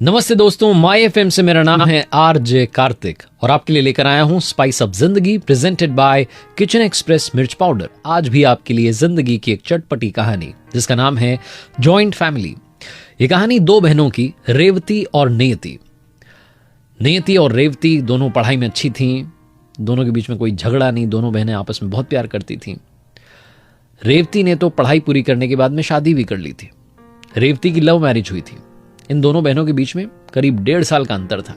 नमस्ते दोस्तों, my FM से मेरा नाम है आरजे कार्तिक और आपके लिए लेकर आया हूं स्पाइस अप जिंदगी प्रेजेंटेड बाय किचन एक्सप्रेस मिर्च पाउडर। आज भी आपके लिए जिंदगी की एक चटपटी कहानी जिसका नाम है जॉइंट फैमिली। ये कहानी दो बहनों की, रेवती और नियति। नियति और रेवती दोनों पढ़ाई में अच्छी थीं, दोनों के बीच में कोई झगड़ा नहीं, दोनों बहनें आपस में बहुत प्यार करती थीं। रेवती ने तो पढ़ाई पूरी करने के बाद में शादी भी कर ली थी। रेवती की लव मैरिज हुई थी। इन दोनों बहनों के बीच में करीब 1.5 साल का अंतर था।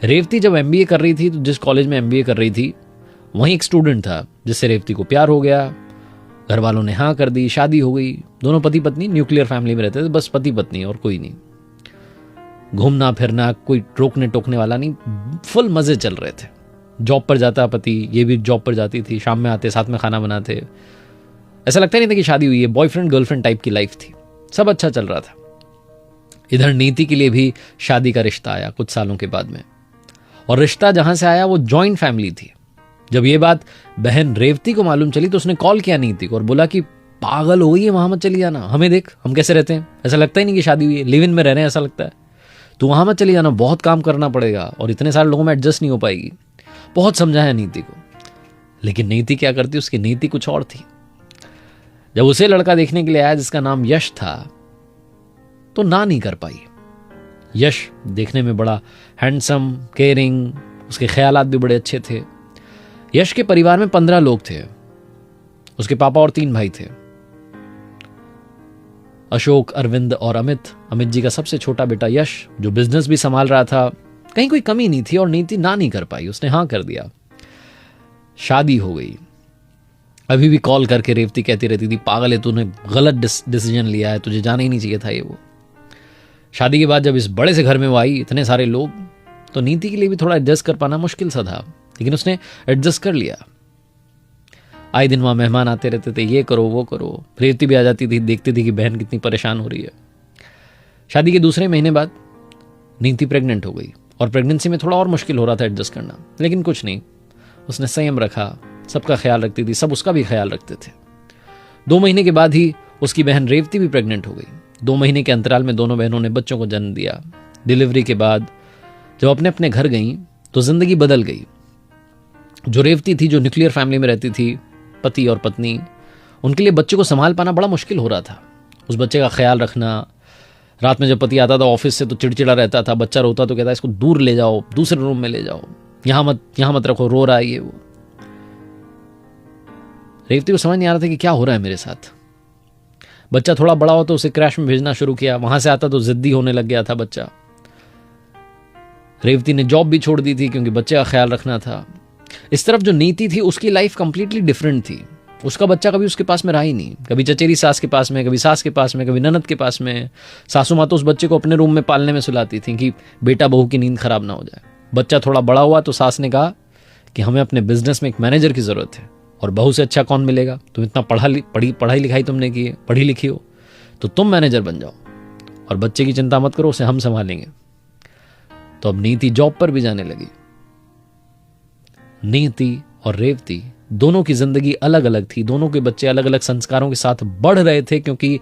रेवती जब एमबीए कर रही थी तो जिस कॉलेज में एमबीए कर रही थी वहीं एक स्टूडेंट था जिससे रेवती को प्यार हो गया। घर वालों ने हाँ कर दी, शादी हो गई। दोनों पति पत्नी न्यूक्लियर फैमिली में रहते थे, बस पति पत्नी और कोई नहीं। घूमना फिरना, कोई रोकने टोकने वाला नहीं, फुल मजे चल रहे थे। जॉब पर जाता पति, ये भी जॉब पर जाती थी, शाम में आते, साथ में खाना बनाते। ऐसा लगता नहीं था कि शादी हुई है, बॉयफ्रेंड गर्लफ्रेंड टाइप की लाइफ थी। सब अच्छा चल रहा था। इधर नीति के लिए भी शादी का रिश्ता आया कुछ सालों के बाद में, और रिश्ता जहां से आया वो जॉइंट फैमिली थी। जब ये बात बहन रेवती को मालूम चली तो उसने कॉल किया नीति को और बोला कि पागल हो गई है, वहां मत चली जाना, हमें देख हम कैसे रहते हैं, ऐसा लगता ही नहीं कि शादी हुई है, लिव इन में रह रहे हैं ऐसा लगता है। तू वहां मत चली जाना, बहुत काम करना पड़ेगा और इतने सारे लोगों में एडजस्ट नहीं हो पाएगी। बहुत समझाया नीति को, लेकिन नीति क्या करती, उसकी नीति कुछ और थी। जब उसे लड़का देखने के लिए आया जिसका नाम यश था तो ना नहीं कर पाई। यश देखने में बड़ा हैंडसम, केयरिंग, उसके ख्यालात भी बड़े अच्छे थे। यश के परिवार में 15 लोग थे। उसके पापा और 3 भाई थे, अशोक, अरविंद और अमित। अमित जी का सबसे छोटा बेटा यश, जो बिजनेस भी संभाल रहा था। कहीं कोई कमी नहीं थी और नीति ना नहीं कर पाई, उसने हाँ कर दिया। शादी हो गई। अभी भी कॉल करके रेवती कहती रहती थी, पागल है, तूने गलत डिसीजन लिया है, तुझे जाना ही नहीं चाहिए था ये वो। शादी के बाद जब इस बड़े से घर में वो आई, इतने सारे लोग, तो नीति के लिए भी थोड़ा एडजस्ट कर पाना मुश्किल सा था, लेकिन उसने एडजस्ट कर लिया। आए दिन वहां मेहमान आते रहते थे, ये करो वो करो। रेवती भी आ जाती थी, देखती थी कि बहन कितनी परेशान हो रही है। शादी के दूसरे महीने बाद नीति प्रेग्नेंट हो गई और प्रेगनेंसी में थोड़ा और मुश्किल हो रहा था एडजस्ट करना, लेकिन कुछ नहीं, उसने संयम रखा, सबका ख्याल रखती थी, सब उसका भी ख्याल रखते थे। 2 महीने के बाद ही उसकी बहन रेवती भी प्रेग्नेंट हो गई। 2 महीने के अंतराल में दोनों बहनों ने बच्चों को जन्म दिया। डिलीवरी के बाद जब अपने अपने घर गईं तो जिंदगी बदल गई। जो रेवती थी, जो न्यूक्लियर फैमिली में रहती थी, पति और पत्नी, उनके लिए बच्चे को संभाल पाना बड़ा मुश्किल हो रहा था। उस बच्चे का ख्याल रखना, रात में जब पति आता था ऑफिस से तो चिड़चिड़ा रहता था, बच्चा रोता तो कहता इसको दूर ले जाओ, दूसरे रूम में ले जाओ, यहां मत रखो, रो रहा है ये वो। रेवती को समझ नहीं आ रहा था कि क्या हो रहा है मेरे साथ। बच्चा थोड़ा बड़ा हो तो उसे क्रैश में भेजना शुरू किया, वहां से आता तो जिद्दी होने लग गया था बच्चा। रेवती ने जॉब भी छोड़ दी थी क्योंकि बच्चे का ख्याल रखना था। इस तरफ जो नीति थी उसकी लाइफ कंप्लीटली डिफरेंट थी। उसका बच्चा कभी उसके पास में रहा ही नहीं, कभी चचेरी सास के पास में, कभी सास के पास में, कभी ननद के पास में। सासू माँ तो उस बच्चे को अपने रूम में पालने में सुलाती थी कि बेटा बहू की नींद खराब ना हो जाए। बच्चा थोड़ा बड़ा हुआ तो सास ने कहा कि हमें अपने बिजनेस में एक मैनेजर की जरूरत है और बहू से अच्छा कौन मिलेगा, तुम इतना पढ़ाई लिखाई तुमने की है, पढ़ी लिखी हो, तो तुम मैनेजर बन जाओ और बच्चे की चिंता मत करो, उसे हम संभालेंगे। तो अब नीति जॉब पर भी जाने लगी। नीति और रेवती दोनों की जिंदगी अलग अलग थी। दोनों के बच्चे अलग अलग संस्कारों के साथ बढ़ रहे थे क्योंकि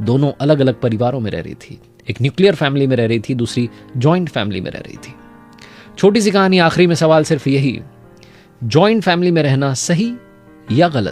दोनों अलग अलग परिवारों में रह रही थी। एक न्यूक्लियर फैमिली में रह रही थी, दूसरी जॉइंट फैमिली में रह रही थी। छोटी सी कहानी, आखिरी में सवाल सिर्फ यही, जॉइंट फैमिली में रहना सही या गलत?